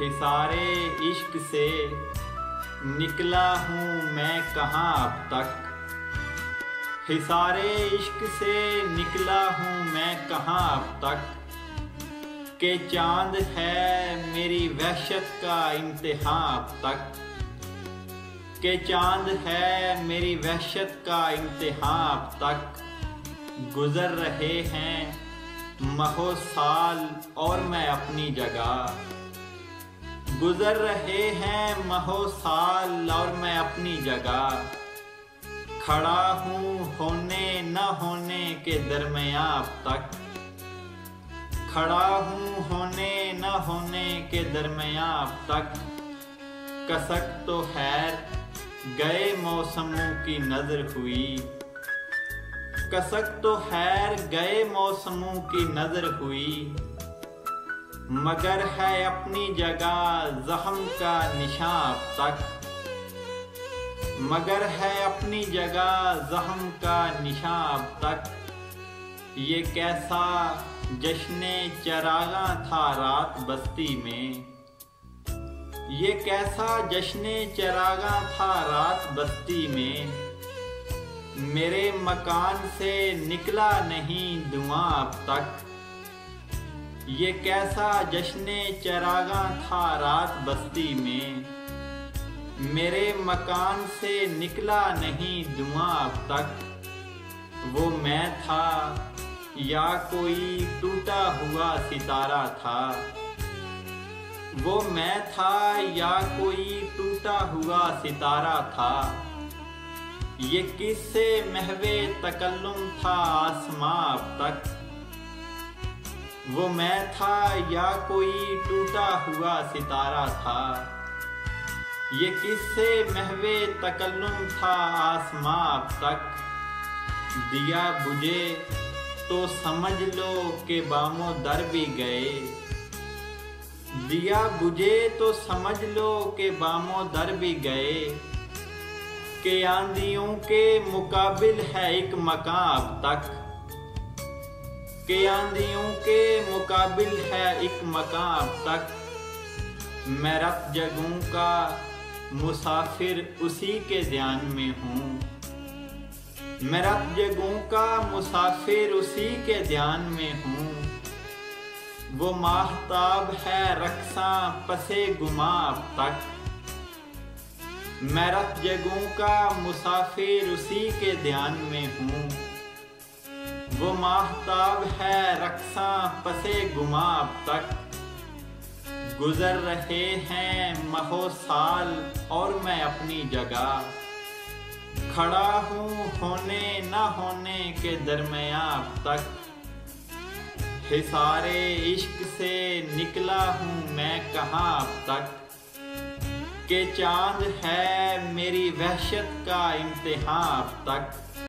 हिसारे इश्क से निकला हूँ मैं कहाँ अब तक। हिसारे इश्क से निकला हूँ मैं कहाँ अब तक। के चांद है मेरी वहशत का इम्तिहान अब तक। के चांद है मेरी वहशत का इम्तिहान अब तक। गुजर रहे हैं महो साल और मैं अपनी जगह। गुजर रहे हैं महो साल और मैं अपनी जगह। खड़ा हूँ होने न होने के दरमियाँ अब तक। खड़ा हूँ होने न होने के दरमियाँ अब तक। कसक तो खैर गए मौसमों की नजर हुई। कसक तो खैर गए मौसमों की नजर हुई। मगर है अपनी जगह जख्म का निशान अब तक। मगर है अपनी जगह जख्म का निशान अब तक। ये कैसा जश्ने चरागा था रात बस्ती में। ये कैसा जश्ने चरागा था रात बस्ती में। मेरे मकान से निकला नहीं धुआं अब तक। ये कैसा जश्ने चरागा था रात बस्ती में। मेरे मकान से निकला नहीं धुआं अब तक। वो मैं था या कोई टूटा हुआ सितारा था। वो मैं था या कोई टूटा हुआ सितारा था। ये किससे महवे तकल्लुम था आसमां अब तक। वो मैं था या कोई टूटा हुआ सितारा था। ये किससे महवे तकल्लुम था आसमां अब तक। दिया बुझे तो समझ लो के बामो दर भी गए। दिया बुझे तो समझ लो के बामो दर भी गए। के आंधियों के मुकाबिल है एक मकान अब तक। के आंधियों के मुकाबिल है एक मकान अब तक। मैं रत जगूं का मुसाफिर उसी के ध्यान में हूँ। मैं रत जगूं का मुसाफिर उसी के ध्यान में हूँ। वो माहताब है रक्सा पसे गुमा अब तक। मैं रत जगूं का मुसाफिर उसी के ध्यान में हूँ। वो माहताब है रक्सा पसे गुमा अब तक। गुजर रहे हैं महो साल और मैं अपनी जगह। खड़ा हूँ होने न होने के दरमियाँ अब तक। हिसारे इश्क से निकला हूँ मैं कहाँ अब तक। के चांद है मेरी वहशत का इम्तिहान अब तक।